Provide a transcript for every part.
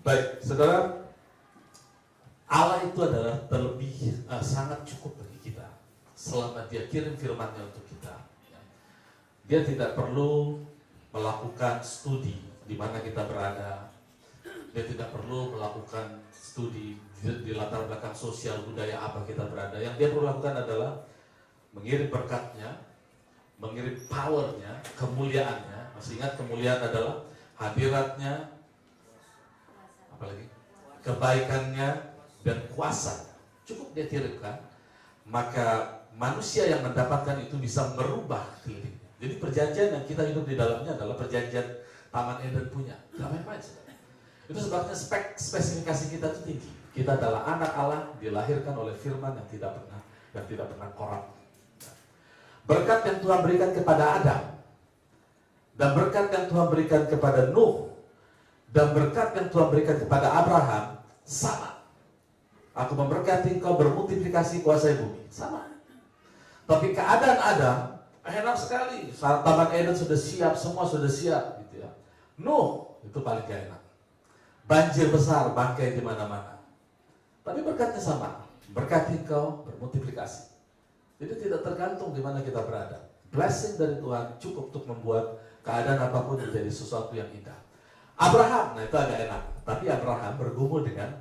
Baik, saudara, Allah itu adalah terlebih sangat cukup bagi kita selama Dia kirim firman-Nya untuk kita. Dia tidak perlu melakukan studi di mana kita berada. Dia tidak perlu melakukan studi di latar belakang sosial budaya apa kita berada. Yang Dia perlu lakukan adalah mengirim berkat-Nya, mengirim power-Nya, kemuliaan-Nya. Masih ingat kemuliaan adalah hadirat-Nya, apalagi kebaikan-Nya dan kuasa. Cukup Dia kirimkan, maka manusia yang mendapatkan itu bisa merubah kelilingnya. Jadi perjanjian yang kita hidup di dalamnya adalah perjanjian Taman Eden punya. Gak main-main, saudara. Itu sebabnya spesifikasi kita itu tinggi. Kita adalah anak Allah, dilahirkan oleh firman yang tidak pernah korup. Berkat yang Tuhan berikan kepada Adam, dan berkat yang Tuhan berikan kepada Nuh, dan berkat yang Tuhan berikan kepada Abraham sama. Aku memberkati engkau bermultiplikasi kuasai bumi. Sama. Tapi keadaan Adam enak sekali. Saat Taman Eden sudah siap, semua sudah siap, gitu ya. Nuh itu paling gak enak. Banjir besar, bangkai di mana-mana. Tapi berkatnya sama. Berkati engkau bermultiplikasi. Jadi tidak tergantung di mana kita berada. Blessing dari Tuhan cukup untuk membuat keadaan apapun menjadi sesuatu yang indah. Abraham, nah itu agak enak. Tapi Abraham bergumul dengan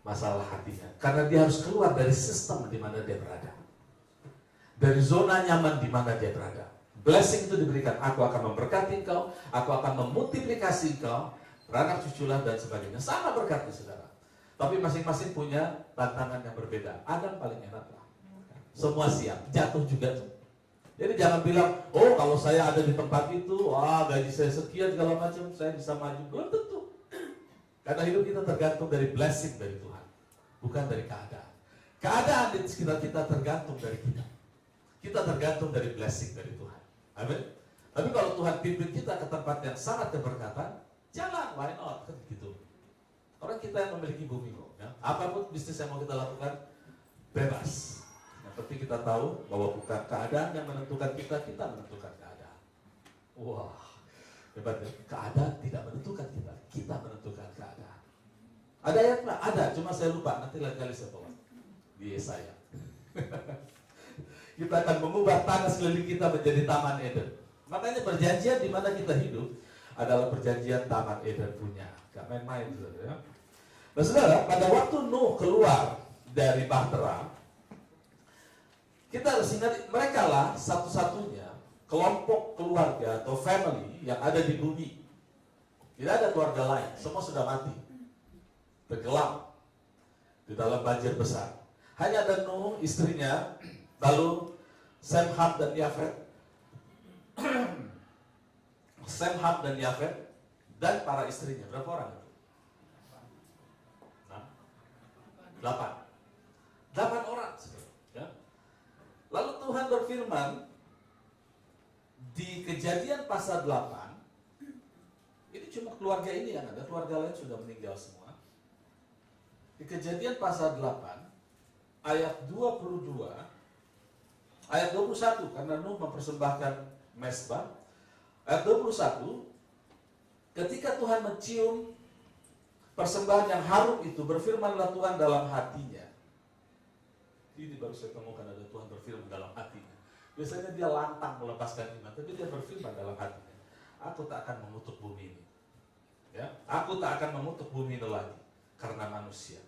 masalah hatinya, karena dia harus keluar dari sistem di mana dia berada, dari zona nyaman di mana dia berada. Blessing itu diberikan, aku akan memberkati engkau, aku akan memultiplikasi engkau, beranak cuculah dan sebagainya. Sama berkatnya, saudara. Tapi masing-masing punya tantangan yang berbeda. Adam paling enak lah, semua siap, jatuh juga tuh. Jadi jangan bilang, oh kalau saya ada di tempat itu, wah gaji saya sekian segala macam, saya bisa maju. Belum tentu. Karena hidup kita tergantung dari blessing dari Tuhan, bukan dari keadaan. Keadaan di sekitar kita tergantung dari kita. Kita tergantung dari blessing dari Tuhan. Amin. Tapi kalau Tuhan pimpin kita ke tempat yang sangat keberkatan, jalan, why not? Kan gitu. Orang kita yang memiliki bumi kok. Ya. Apapun bisnis yang mau kita lakukan, bebas. Yang penting kita tahu bahwa bukan keadaan yang menentukan kita, kita menentukan keadaan. Wah. Hebat ya? Keadaan tidak menentukan kita, kita menentukan keadaan. Ada ayat nggak? Ada, cuma saya lupa. Nanti lain kali saya bawa di Yesaya. Kita akan mengubah tanah sekeliling kita menjadi Taman Eden. Makanya perjanjian di mana kita hidup adalah perjanjian Taman Eden punya. Gak main-main, saudara. Ya? Nah, saudara, pada waktu Nuh keluar dari Bahtera, kita harus ingat mereka lah satu-satunya kelompok keluarga atau family yang ada di bumi. Tidak ada keluarga lain, semua sudah mati, tenggelam di dalam banjir besar. Hanya ada Nuh, istrinya, lalu Sem, Ham, dan Yafet. Sem, Ham, dan Yafet, dan para istrinya. Berapa orang itu? 8 orang. Ya. Lalu Tuhan berfirman, di Kejadian pasal 8, ini cuma keluarga ini yang ada, keluarga lain sudah meninggal semua. Di Kejadian pasal 8, ayat 22, ayat 21, karena Nuh mempersembahkan mezbah. Ayat 21, ketika Tuhan mencium persembahan yang harum itu, berfirmanlah Tuhan dalam hatinya. Ini baru saya temukan ada Tuhan berfirman dalam hatinya. Biasanya dia lantang melepaskan iman, tapi dia berfirman dalam hatinya, aku tak akan mengutuk bumi ini. Ya, aku tak akan mengutuk bumi ini lagi karena manusia.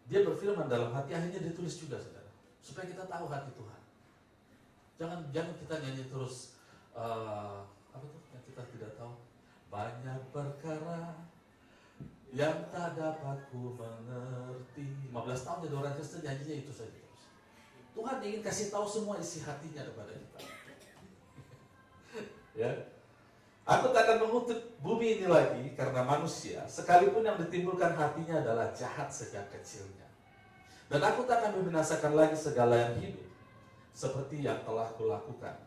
Dia berfirman dalam hati, akhirnya ditulis juga, saudara, supaya kita tahu hati Tuhan. Jangan kita nyanyi terus apa tuh yang kita tidak tahu. Banyak perkara yang tak dapat ku mengerti. 15 tahun jadi orang Kristen nyanyinya itu saja terus. Tuhan ingin kasih tahu semua isi hatinya kepada kita. Ya. Aku tak akan mengutuk bumi ini lagi karena manusia, sekalipun yang ditimbulkan hatinya adalah jahat sejak kecilnya. Dan aku tak akan membinasakan lagi segala yang hidup seperti yang telah kulakukan.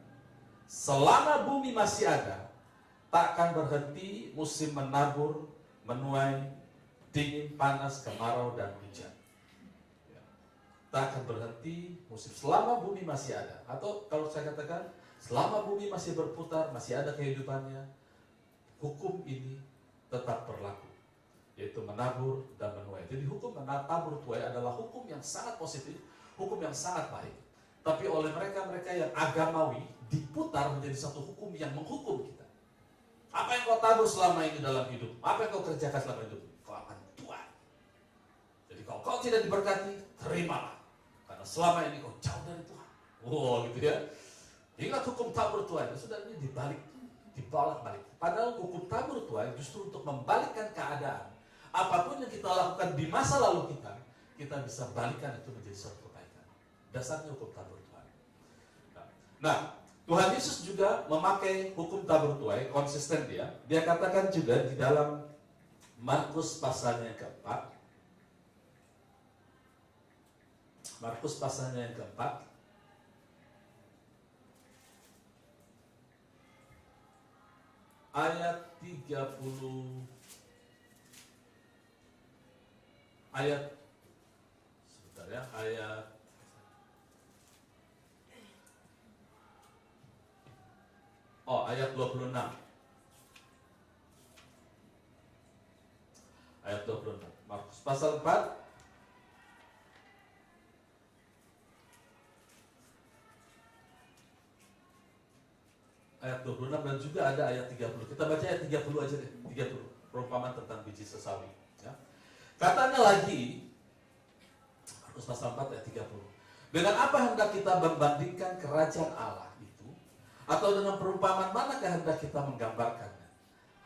Selama bumi masih ada, tak akan berhenti musim menabur, menuai, dingin, panas, kemarau, dan hujan. Ya. Tak akan berhenti musim selama bumi masih ada. Atau kalau saya katakan, selama bumi masih berputar, masih ada kehidupannya, hukum ini tetap berlaku. yaitu menabur dan menuai. Jadi hukum menabur tuai adalah hukum yang sangat positif, hukum yang sangat baik. Tapi oleh mereka-mereka yang agamawi diputar menjadi satu hukum yang menghukum kita. Apa yang kau tabur selama ini dalam hidup? Apa yang kau kerjakan selama hidup? Kau akan tuai. Jadi kalau kau tidak diberkati, terimalah. Karena selama ini kau jauh dari Tuhan. Wow, gitu ya. Ingat hukum tabur tuai. Sudah ini dibolak-balik. Padahal hukum tabur tuai justru untuk membalikkan keadaan. Apapun yang kita lakukan di masa lalu kita bisa balikan itu menjadi suatu kebaikan. Dasarnya hukum tabur tuai. Nah, Tuhan Yesus juga memakai hukum tabur tuai, konsisten dia. Dia katakan juga di dalam Markus pasalnya yang keempat. Markus pasalnya yang keempat. Ayat 30. Ayat sebentar ya, ayat 26. Ayat 26. Markus pasal 4 ayat 26 dan juga ada ayat 30. Kita baca ayat 30 aja deh, 30. Perumpamaan tentang biji sesawi, ya. Katanya lagi, Markus pasal 4 ayat 30. Dengan apa hendak kita membandingkan kerajaan Allah itu? Atau dengan perumpamaan manakah hendak kita menggambarkannya?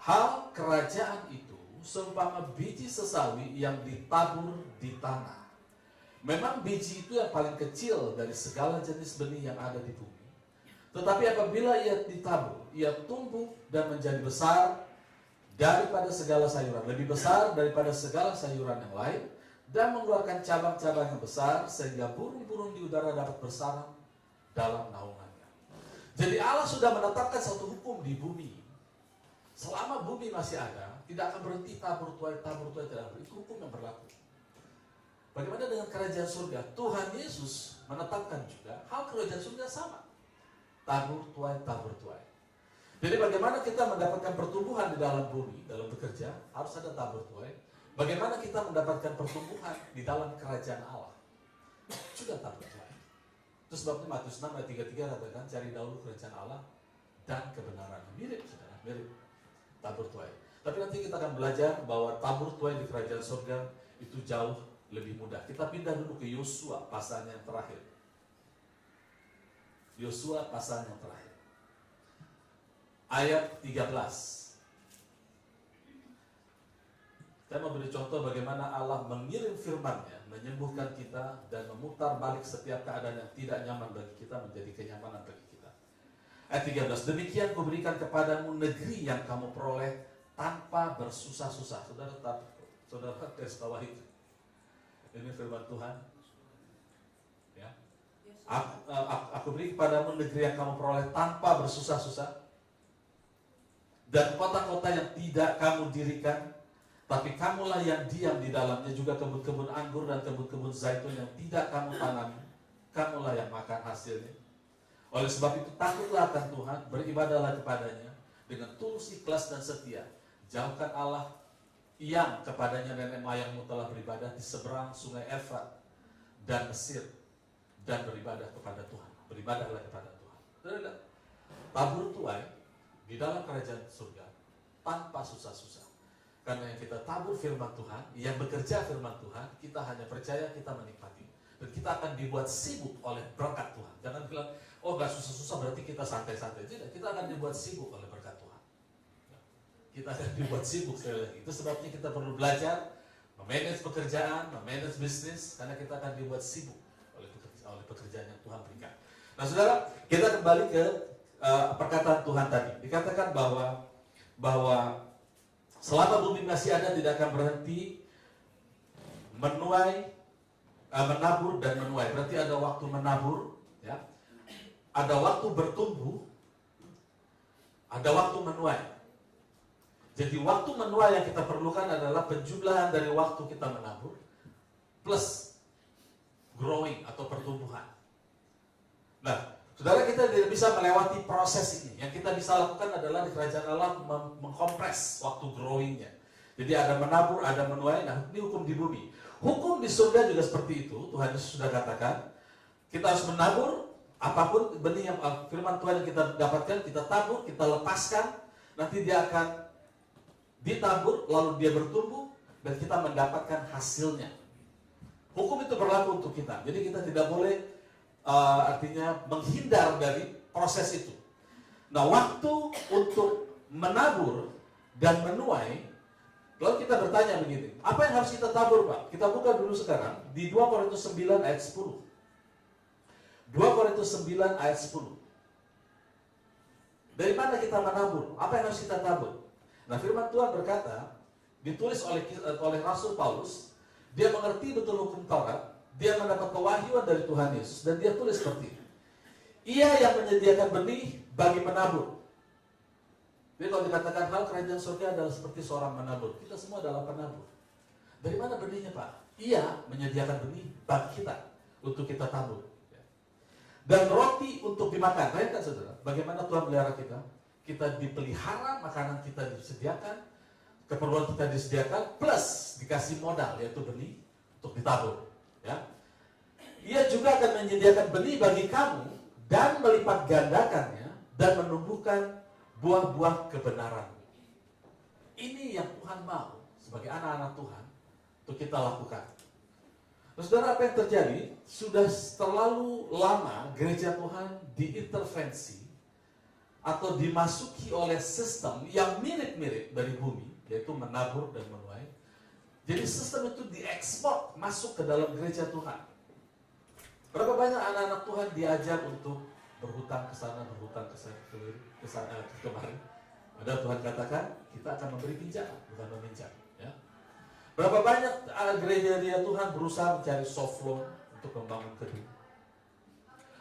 Hal kerajaan itu seumpama biji sesawi yang ditabur di tanah. Memang biji itu yang paling kecil dari segala jenis benih yang ada di bumi. Tetapi apabila ia ditabur, ia tumbuh dan menjadi besar daripada segala sayuran, lebih besar daripada segala sayuran yang lain, dan mengeluarkan cabang-cabang yang besar, sehingga burung-burung di udara dapat bersarang dalam naungannya. Jadi Allah sudah menetapkan satu hukum di bumi. Selama bumi masih ada, tidak akan berhenti tabur tuai tidak berhenti. Itu hukum yang berlaku. Bagaimana dengan kerajaan surga? Tuhan Yesus menetapkan juga hal kerajaan surga sama. Tabur tuai. Jadi bagaimana kita mendapatkan pertumbuhan di dalam bumi, dalam bekerja, harus ada tabur tuai. Bagaimana kita mendapatkan pertumbuhan di dalam kerajaan Allah? Sudah tabur tuai. Itu sebabnya Matius 6 ayat 33 katakan, cari dahulu kerajaan Allah dan kebenaran. Mirip, saudara, mirip tabur tuai. Tapi nanti kita akan belajar bahwa tabur tuai di kerajaan surga itu jauh lebih mudah. Kita pindah dulu ke Yosua pasalnya yang terakhir. Yosua pasal yang terakhir. Ayat 13. Saya mau beri contoh bagaimana Allah mengirim firman-Nya, menyembuhkan kita dan memutar balik setiap keadaan yang tidak nyaman bagi kita menjadi kenyamanan bagi kita. Ayat 13. Demikian kuberikan kepadamu negeri yang kamu peroleh tanpa bersusah-susah. Saudara garis bawah itu. Ini firman Tuhan. Ya. Aku beri kepadamu negeri yang kamu peroleh tanpa bersusah-susah. Dan kota-kota yang tidak kamu dirikan, tapi kamulah yang diam di dalamnya, juga kebun-kebun anggur dan kebun-kebun zaitun yang tidak kamu tanami, kamulah yang makan hasilnya. Oleh sebab itu takutlah akan Tuhan, beribadahlah kepadanya dengan tulus, ikhlas dan setia. Jauhkan Allah yang kepadanya nenek moyangmu telah beribadah di seberang sungai Efrat dan Mesir, dan beribadah kepada Tuhan. Beribadahlah kepada Tuhan. Tabur tuai di dalam kerajaan surga tanpa susah-susah. Karena yang kita tabur firman Tuhan, yang bekerja firman Tuhan, kita hanya percaya, kita menikmati. Dan kita akan dibuat sibuk oleh berkat Tuhan. Jangan bilang, oh gak susah-susah berarti kita santai-santai. Tidak, kita akan dibuat sibuk oleh berkat Tuhan. Kita akan dibuat sibuk sekali lagi. Itu sebabnya kita perlu belajar memanage pekerjaan, memanage bisnis, karena kita akan dibuat sibuk oleh pekerjaan yang Tuhan berikan. Nah saudara, kita kembali ke perkataan Tuhan tadi. Dikatakan bahwa selama bumi masih ada tidak akan berhenti menabur dan menuai. Berarti ada waktu menabur, ya. Ada waktu bertumbuh, ada waktu menuai. Jadi waktu menuai yang kita perlukan adalah penjumlahan dari waktu kita menabur plus growing atau pertumbuhan. Nah, saudara, kita tidak bisa melewati proses ini. Yang kita bisa lakukan adalah di kerajaan Allah mengkompres waktu growingnya. Jadi ada menabur, ada menuai. Nah, ini hukum di bumi. Hukum di surga juga seperti itu. Tuhan Yesus sudah katakan, kita harus menabur apapun benih yang firman Tuhan yang kita dapatkan, kita tabur, kita lepaskan. Nanti dia akan ditabur, lalu dia bertumbuh, dan kita mendapatkan hasilnya. Hukum itu berlaku untuk kita. Jadi kita tidak boleh artinya menghindar dari proses itu. Nah, waktu untuk menabur dan menuai, lalu kita bertanya begini, apa yang harus kita tabur, Pak? Kita buka dulu sekarang di 2 Korintus 9 ayat 10. 2 Korintus 9 ayat 10. Dari mana kita menabur? Apa yang harus kita tabur? Nah, firman Tuhan berkata, ditulis oleh Rasul Paulus, dia mengerti betul hukum Taurat, dia mendapat kewahyuan dari Tuhan Yesus, dan dia tulis seperti ini. Ia yang menyediakan benih bagi menabur. Jadi kalau dikatakan hal kerajaan surga adalah seperti seorang menabur, kita semua adalah penabur. Dari mana benihnya, Pak? Ia menyediakan benih bagi kita untuk kita tabur. Dan roti untuk dimakan. Bayangkan saudara, bagaimana Tuhan melihara kita? Kita dipelihara, makanan kita disediakan, keperluan kita disediakan, plus dikasih modal, yaitu benih untuk ditabur. Ya. Ia juga akan menyediakan benih bagi kamu dan melipat gandakannya dan menumbuhkan buah-buah kebenaran. Ini yang Tuhan mau sebagai anak-anak Tuhan untuk kita lakukan. Nah, saudara, apa yang terjadi? Sudah terlalu lama gereja Tuhan diintervensi atau dimasuki oleh sistem yang mirip-mirip dari bumi, yaitu menabur dan menuai. Jadi sistem itu diekspor masuk ke dalam gereja Tuhan. Berapa banyak anak-anak Tuhan diajar untuk berhutang ke sana, berhutang ke sana, kemari. Padahal Tuhan katakan kita akan memberi pinjaman, bukan meminjam. Ya. Berapa banyak gereja dia Tuhan berusaha mencari soft loan untuk membangun gedung.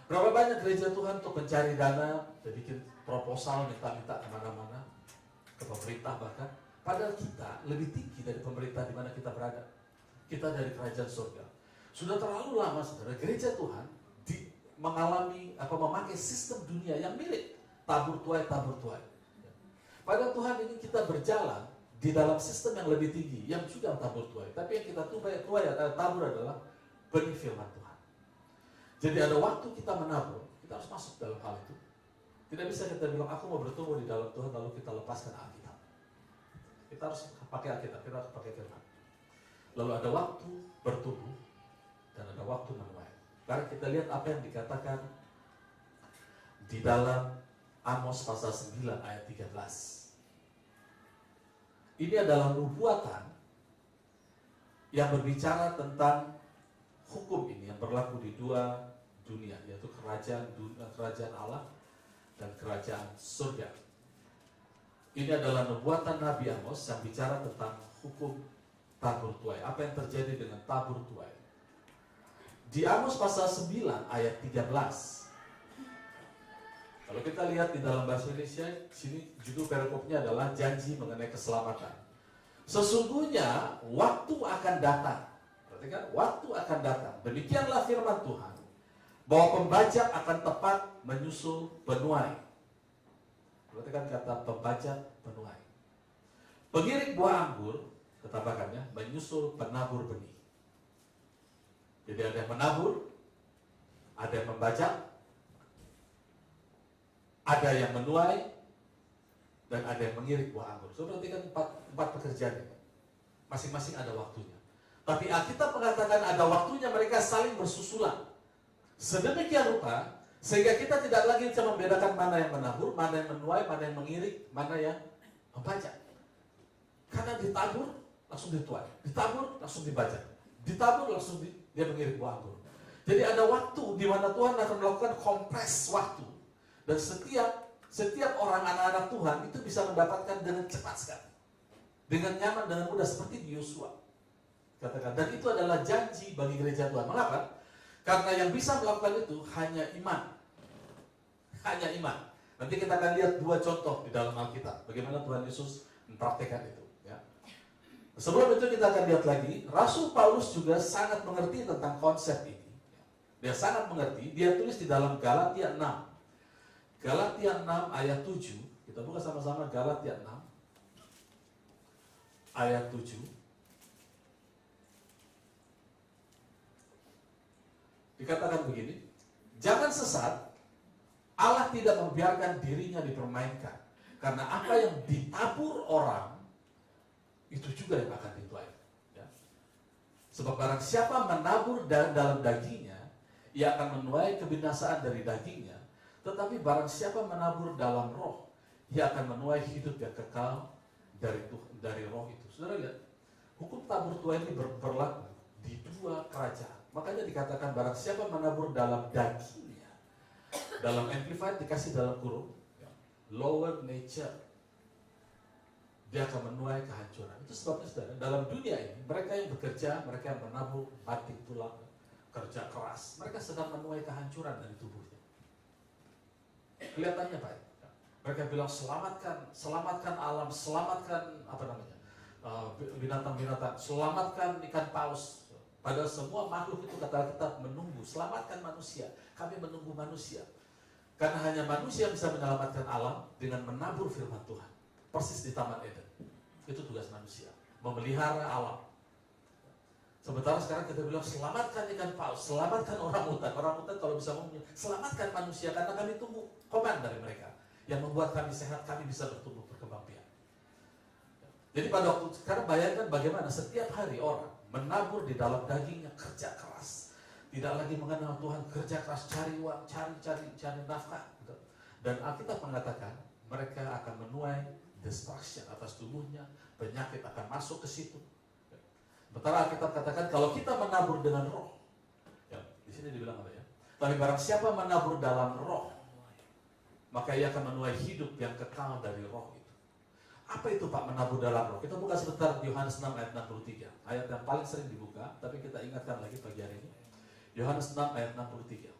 Berapa banyak gereja Tuhan untuk mencari dana, bikin proposal, minta-minta kemana-mana, ke pemerintah bahkan. Padahal kita lebih tinggi dari pemerintah di mana kita berada. Kita dari kerajaan surga. Sudah terlalu lama, saudara, gereja Tuhan mengalami memakai sistem dunia yang mirip tabur tuai. Padahal Tuhan ingin kita berjalan di dalam sistem yang lebih tinggi, yang sudah tabur tuai. Tapi yang kita tabur adalah benih firman Tuhan. Jadi ada waktu kita menabur, kita harus masuk dalam hal itu. Tidak bisa kita bilang, aku mau bertumbuh di dalam Tuhan, lalu kita lepaskan Alkitab. Kita harus pakai Alkitab, kita harus pakai firman. Lalu ada waktu bertumbuh, dan ada waktu menuai. Karena kita lihat apa yang dikatakan di dalam Amos pasal 9 ayat 13. Ini adalah nubuatan yang berbicara tentang hukum ini yang berlaku di dua dunia, yaitu kerajaan Allah dan kerajaan surga. Ini adalah nubuatan Nabi Amos yang bicara tentang hukum tabur tuai. Apa yang terjadi dengan tabur tuai? Di Amos pasal 9 ayat 13. Kalau kita lihat di dalam bahasa Indonesia, sini judul perikopnya adalah janji mengenai keselamatan. Sesungguhnya waktu akan datang. Perhatikan, waktu akan datang. Demikianlah firman Tuhan, bahwa pembajak akan tepat menyusul penuai. Perhatikan kata pembajak penuai. Pengirik buah anggur, ketambahannya, menyusul penabur benih. Jadi ada yang menabur, ada yang membajak, ada yang menuai, dan ada yang mengirik buah anggur. So, berarti kan empat pekerjaan ini. Masing-masing ada waktunya. Tapi Alkitab mengatakan ada waktunya mereka saling bersusulan. Sedemikian rupa, sehingga kita tidak lagi bisa membedakan mana yang menabur, mana yang menuai, mana yang mengirik, mana yang membajak. Karena ditabur, langsung dituai. Ditabur, langsung dibajak. Ditabur, langsung dia mengirik buah anggur. Jadi ada waktu di mana Tuhan akan melakukan kompres waktu. Dan setiap orang anak-anak Tuhan itu bisa mendapatkan dengan cepat sekali. Dengan nyaman, dengan mudah, seperti di Yosua. Katakan, dan itu adalah janji bagi gereja Tuhan. Mengapa? Karena yang bisa melakukan itu hanya iman. Hanya iman. Nanti kita akan lihat dua contoh di dalam Alkitab. Bagaimana Tuhan Yesus mempraktekkan itu. Ya. Sebelum itu kita akan lihat lagi, Rasul Paulus juga sangat mengerti tentang konsep ini. Dia sangat mengerti, dia tulis di dalam Galatia 6. Galatia 6 ayat 7. Kita buka sama-sama Galatia 6. ayat 7. Dikatakan begini, jangan sesat, Allah tidak membiarkan dirinya dipermainkan. Karena apa yang ditabur orang, itu juga yang akan dituai. Ya. Sebab barang siapa menabur dalam dagingnya, ia akan menuai kebinasaan dari dagingnya. Tetapi barang siapa menabur dalam roh, ia akan menuai hidup yang kekal dari roh itu. Saudara lihat, hukum tabur tuai ini berlaku di dua kerajaan. Makanya dikatakan barang siapa menabur dalam dagingnya, dalam Amplified dikasih dalam kurung, lower nature, dia akan menuai kehancuran. Itu sebabnya saudara, dalam dunia ini, mereka yang bekerja, mereka yang menabur batik tulang, kerja keras, mereka sedang menuai kehancuran dari tubuhnya. Kelihatannya baik. Mereka bilang selamatkan alam, selamatkan binatang-binatang, selamatkan ikan paus. Padahal semua makhluk itu kata kita menunggu, selamatkan manusia. Kami menunggu manusia. Karena hanya manusia bisa menyelamatkan alam dengan menabur firman Tuhan. Persis di Taman Eden. Itu tugas manusia, memelihara alam. Sementara sekarang kita bilang selamatkan ikan paus, selamatkan orang hutan. Orang hutan kalau bisa ngomong, selamatkan manusia karena kami tunggu koman dari mereka yang membuat kami sehat, kami bisa bertumbuh berkembang biak. Jadi pada waktu sekarang bayangkan bagaimana setiap hari orang menabur di dalam dagingnya, kerja keras, tidak lagi mengenal Tuhan, kerja keras, cari uang, cari nafkah. Dan Alkitab mengatakan mereka akan menuai destruction atas tubuhnya, penyakit akan masuk ke situ. Sementara Alkitab katakan kalau kita menabur dengan roh, ya, di sini dibilang apa ya? Tapi barang siapa menabur dalam roh, maka ia akan menuai hidup yang kekal dari roh itu. Apa itu Pak menabur dalam roh? Kita buka sebentar Yohanes 6 ayat 63. Ayat yang paling sering dibuka, tapi kita ingatkan lagi pagi hari ini. Yohanes 6 ayat 63.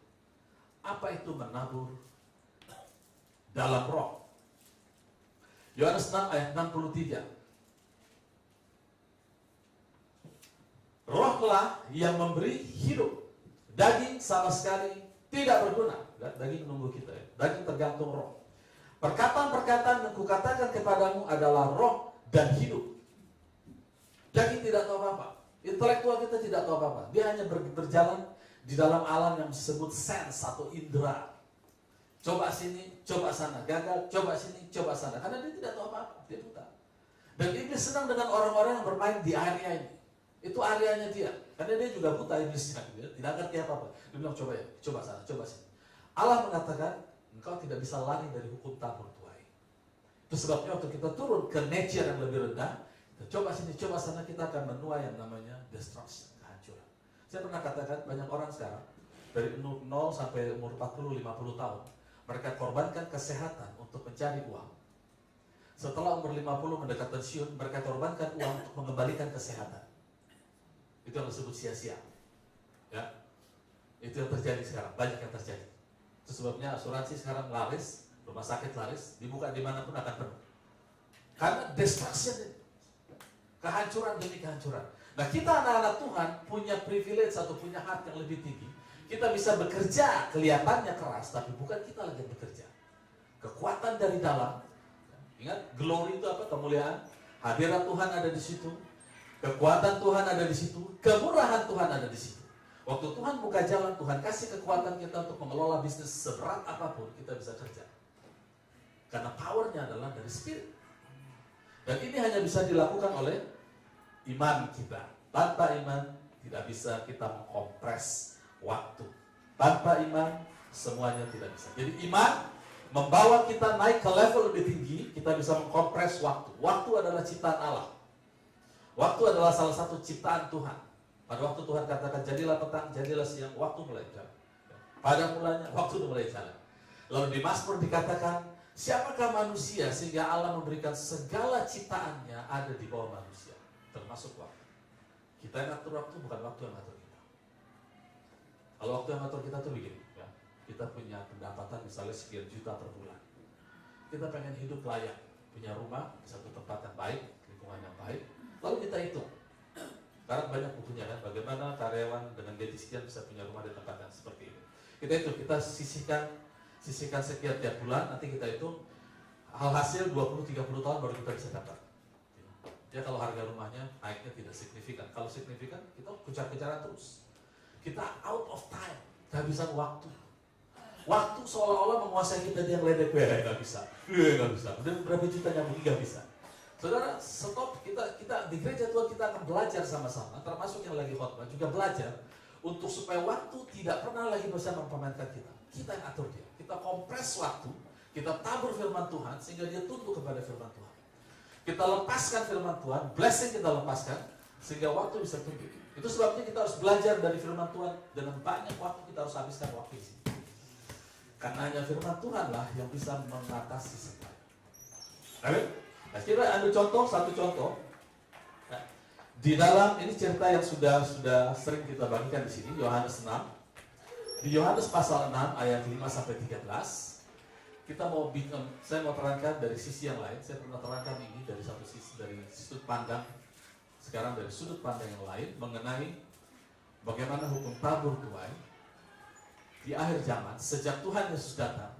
Apa itu menabur dalam roh? Yohanes 6 ayat 63. Rohlah yang memberi hidup. Daging sama sekali tidak berguna. Daging menunggu kita ya. Daging tergantung roh. Perkataan-perkataan yang kukatakan kepadamu adalah roh dan hidup. Daging tidak tahu apa-apa. Intelektual kita tidak tahu apa-apa. Dia hanya berjalan di dalam alam yang disebut sense atau indera. Coba sini, coba sana. Gagal, coba sini, coba sana. Karena dia tidak tahu apa-apa. Dia buta. Dan iblis senang dengan orang-orang yang bermain di area ini. Itu areanya dia. Karena dia juga buta iblisnya. Dia tidak ngerti apa-apa. Dia bilang coba ya, coba sana, coba sini. Allah mengatakan, engkau tidak bisa lari dari hukum tabur tuai. Itu sebabnya waktu kita turun ke nature yang lebih rendah, kita coba sini, coba sana, kita akan menuai yang namanya destruction, kehancuran. Saya pernah katakan, banyak orang sekarang, dari 0 sampai umur 40-50 tahun, mereka korbankan kesehatan untuk mencari uang. Setelah umur 50 mendekat pensiun, mereka korbankan uang untuk mengembalikan kesehatan. Itu yang disebut sia-sia. Ya, itu yang terjadi sekarang, banyak yang terjadi. Itu sebabnya asuransi sekarang laris, rumah sakit laris, dibuka dimanapun akan penuh. Karena destruction, kehancuran demi kehancuran. Nah kita anak-anak Tuhan punya privilege atau punya hak yang lebih tinggi. Kita bisa bekerja, kelihatannya keras, tapi bukan kita lagi yang bekerja. Kekuatan dari dalam. Ingat, glory itu apa? Kemuliaan. Hadirat Tuhan ada di situ. Kekuatan Tuhan ada di situ. Kemurahan Tuhan ada di situ. Waktu Tuhan buka jalan, Tuhan kasih kekuatan kita untuk mengelola bisnis seberat apapun, kita bisa kerja. Karena powernya adalah dari spirit. Dan ini hanya bisa dilakukan oleh iman kita. Tanpa iman, tidak bisa kita mengkompres waktu. Tanpa iman, semuanya tidak bisa. Jadi iman membawa kita naik ke level lebih tinggi, kita bisa mengkompres waktu. Waktu adalah ciptaan Allah. Waktu adalah salah satu ciptaan Tuhan. Pada waktu Tuhan katakan, jadilah petang, jadilah siang, waktu mulai jalan. Pada mulanya, waktu mulai jalan. Lalu di Mazmur dikatakan, siapakah manusia sehingga Allah memberikan segala ciptaannya ada di bawah manusia, termasuk waktu. Kita yang ngatur waktu, bukan waktu yang ngatur kita. Kalau waktu yang ngatur kita tuh begini, ya. Kita punya pendapatan misalnya sekian juta per bulan. Kita pengen hidup layak, punya rumah di satu tempat yang baik, lingkungan yang baik. Lalu kita hitung. Sekarang banyak bukunya kan, bagaimana karyawan dengan gaji sekian bisa punya rumah di tempat yang seperti ini. Kita sisihkan sekian tiap bulan, nanti kita hitung hal hasil 20-30 tahun baru kita bisa dapat. Ya kalau harga rumahnya naiknya tidak signifikan. Kalau signifikan, kita kejar-kejaran terus. Kita out of time, kehabisan waktu. Waktu seolah-olah menguasai kita, dia ngeledek, nggak bisa. Nggak bisa. Udah berapa juta nyambung, nggak bisa. Saudara, stop. Kita di gereja Tuhan kita akan belajar sama-sama, termasuk yang lagi khotbah juga belajar untuk supaya waktu tidak pernah lagi bisa mempermainkan kita. Kita yang atur dia. Kita kompres waktu, kita tabur firman Tuhan sehingga dia tunduk kepada firman Tuhan. Kita lepaskan firman Tuhan, blessing kita lepaskan sehingga waktu bisa tunduk. Itu sebabnya kita harus belajar dari firman Tuhan. Dengan banyak waktu kita harus habiskan waktu ini. Karena hanya firman Tuhan lah yang bisa mengatasi semuanya. Amin. Nah, kita ambil contoh, satu contoh. Nah, di dalam ini cerita yang sudah sering kita bagikan di sini, Yohanes 6. Di Yohanes pasal 6 ayat 5 sampai 13, saya mau terangkan dari sisi yang lain. Saya pernah terangkan ini dari satu sisi, dari sudut pandang. Sekarang dari sudut pandang yang lain mengenai bagaimana hukum tabur tuai di akhir zaman sejak Tuhan Yesus datang.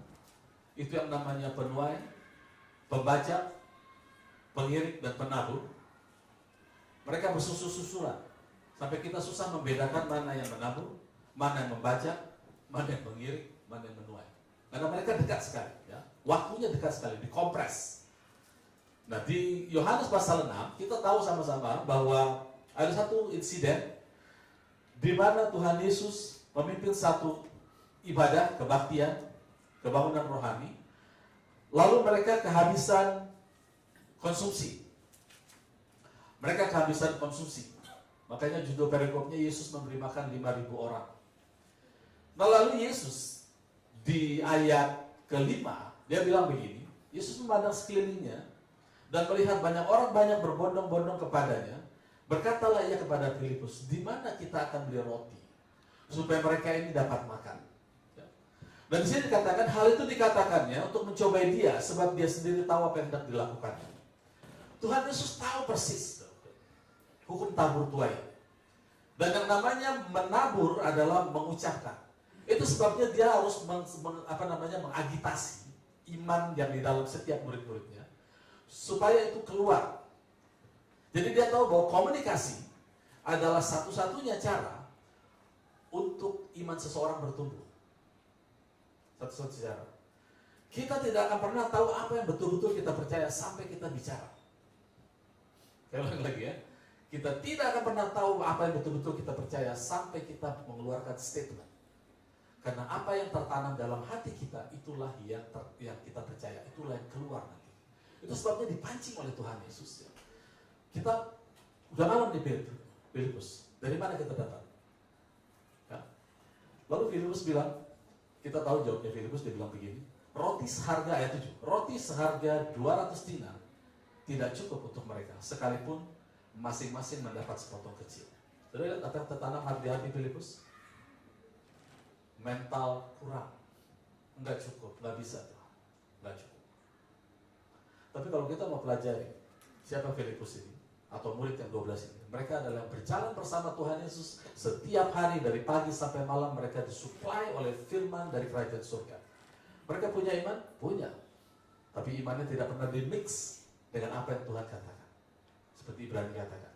Itu yang namanya penuai, pembajak, pengirik dan penabur. Mereka bersusul-susulan sampai kita susah membedakan mana yang menabur, mana yang membajak, mana yang mengirik, mana yang menuai. Karena mereka dekat sekali, ya. Waktunya dekat sekali, dikompres. Nah, di Yohanes pasal 6 kita tahu sama-sama bahwa ada satu insiden di mana Tuhan Yesus memimpin satu ibadah, kebaktian, kebangunan rohani. Lalu mereka kehabisan konsumsi. Mereka kehabisan konsumsi. Makanya judul perikopnya Yesus memberi makan 5.000 orang. Nah, lalu Yesus di ayat kelima dia bilang begini. Yesus memandang sekelilingnya dan melihat banyak orang banyak berbondong-bondong kepadanya. Berkatalah ia kepada Filipus, di mana kita akan beli roti supaya mereka ini dapat makan. Dan di sini dikatakan hal itu dikatakannya untuk mencobai dia, sebab dia sendiri tahu apa yang hendak dilakukannya. Tuhan Yesus tahu persis hukum tabur tuai. Dan yang namanya menabur adalah mengucapkan. Itu sebabnya dia harus mengagitasi iman yang di dalam setiap murid-muridnya supaya itu keluar. Jadi dia tahu bahwa komunikasi adalah satu-satunya cara untuk iman seseorang bertumbuh. Satu-satunya cara. Kita tidak akan pernah tahu apa yang betul-betul kita percaya sampai kita bicara. Saya ulang lagi ya. Kita tidak akan pernah tahu apa yang betul-betul kita percaya sampai kita mengeluarkan statement. Karena apa yang tertanam dalam hati kita, itulah yang kita percaya, itulah yang keluar nanti. Itu sebabnya dipancing oleh Tuhan Yesus. Ya. Kita udah malam di Filipus. Dari mana kita datang? Ya. Lalu Filipus bilang, kita tahu jawabnya Filipus, dia bilang begini, roti seharga, ayat 7, roti seharga 200 dinar tidak cukup untuk mereka, sekalipun masing-masing mendapat sepotong kecil. Sudah lihat apa yang tertanam di hati Filipus? Mental kurang, enggak cukup, enggak bisa tuh, enggak cukup. Tapi kalau kita mau pelajari siapa Filipus ini atau murid yang 12 ini, mereka adalah yang berjalan bersama Tuhan Yesus setiap hari dari pagi sampai malam. Mereka disuplai oleh firman dari kerajaan surga. Mereka punya iman? Punya. Tapi imannya tidak pernah dimix dengan apa yang Tuhan katakan. Seperti Ibrani katakan.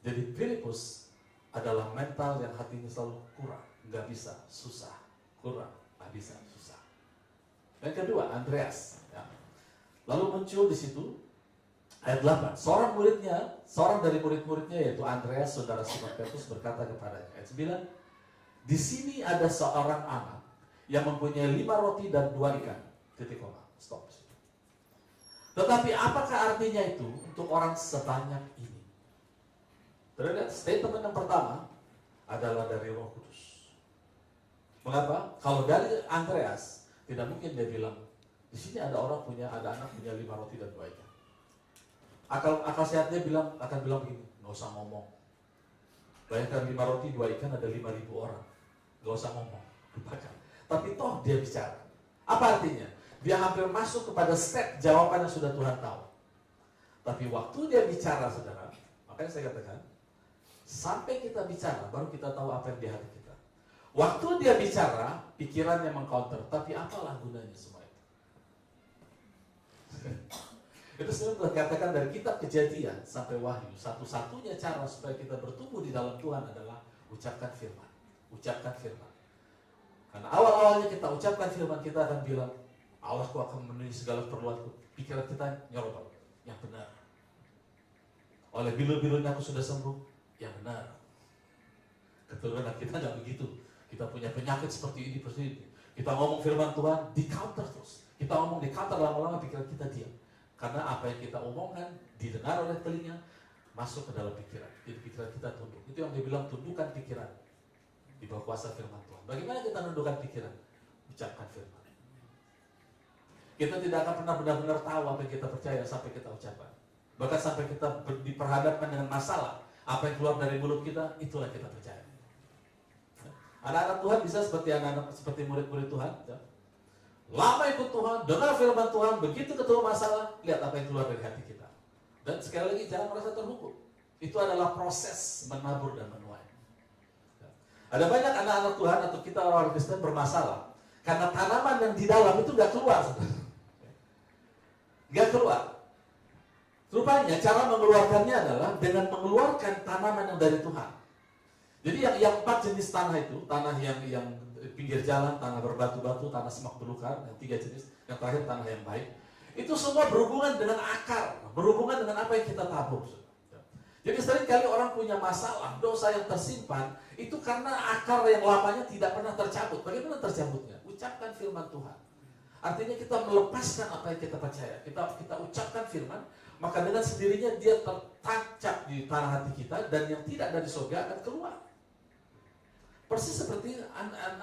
Jadi Filipus adalah mental yang hatinya selalu kurang. Nggak bisa, susah, kurang, nggak bisa, susah. Yang kedua, Andreas. Ya. Lalu muncul di situ ayat 8. Seorang dari murid-muridnya yaitu Andreas, saudara Simon Petrus berkata kepadanya. Ayat 9. Di sini ada seorang anak yang mempunyai 5 roti dan 2 ikan. Titik koma. Stop. Tetapi apakah artinya itu untuk orang sebanyak ini? Terlihat statement yang pertama adalah dari Roh Kudus. Mengapa? Kalau dari Andreas, tidak mungkin dia bilang, di sini ada anak punya 5 roti dan 2 ikan. Akal sehatnya akan bilang begini, nggak usah ngomong. Bayangkan 5 roti, 2 ikan ada 5.000 orang. Nggak usah ngomong, lupakan. Tapi toh dia bicara. Apa artinya? Dia hampir masuk kepada step jawaban yang sudah Tuhan tahu. Tapi waktu dia bicara, saudara, makanya saya katakan, sampai kita bicara, baru kita tahu apa yang di hati kita. Waktu dia bicara, pikirannya mengcounter, tapi apalah gunanya semua itu? Itu sebenarnya katakan dari kitab Kejadian sampai Wahyu, satu-satunya cara supaya kita bertumbuh di dalam Tuhan adalah ucapkan firman. Ucapkan firman. Karena awal-awalnya kita ucapkan firman, kita akan bilang, Allahku akan memenuhi segala perluanku. Pikiran kita nyerobot, yang benar. Oleh bilu-bilunya aku sudah sembuh, yang benar. Keturunan kita nggak begitu. Kita punya penyakit seperti ini, seperti ini. Kita ngomong firman Tuhan, di counter terus. Kita ngomong di counter, lama-lama pikiran kita diam. Karena apa yang kita omongkan didengar oleh telinga, masuk ke dalam pikiran. Jadi pikiran kita tunduk. Itu yang dibilang tundukkan pikiran di bawah kuasa firman Tuhan. Bagaimana kita tundukkan pikiran? Ucapkan firman. Kita tidak akan pernah benar-benar tahu apa yang kita percaya sampai kita ucapkan. Bahkan sampai kita diperhadapkan dengan masalah, apa yang keluar dari mulut kita, itulah yang kita percaya. Anak-anak Tuhan bisa seperti murid-murid Tuhan. Lama ikut Tuhan, dengar firman Tuhan, begitu ketemu masalah, lihat apa yang keluar dari hati kita. Dan sekali lagi jangan merasa terhukum. Itu adalah proses menabur dan menuai. Ada banyak anak-anak Tuhan atau kita orang Kristen bermasalah karena tanaman yang di dalam itu nggak keluar. Nggak keluar. Rupanya cara mengeluarkannya adalah dengan mengeluarkan tanaman yang dari Tuhan. Jadi yang 4 jenis tanah itu, tanah yang pinggir jalan, tanah berbatu-batu, tanah semak belukar, yang 3 jenis, yang terakhir tanah yang baik. Itu semua berhubungan dengan akar, berhubungan dengan apa yang kita tabur. Jadi seringkali orang punya masalah, dosa yang tersimpan, itu karena akar yang lamanya tidak pernah tercabut. Bagaimana tercabutnya? Ucapkan firman Tuhan. Artinya kita melepaskan apa yang kita percaya. Kita ucapkan firman, maka dengan sendirinya dia tertancap di tanah hati kita, dan yang tidak dari surga akan keluar. Persis seperti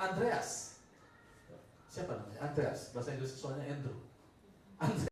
Andreas. Siapa namanya? Andreas. Bahasa Inggris soalnya Andrew.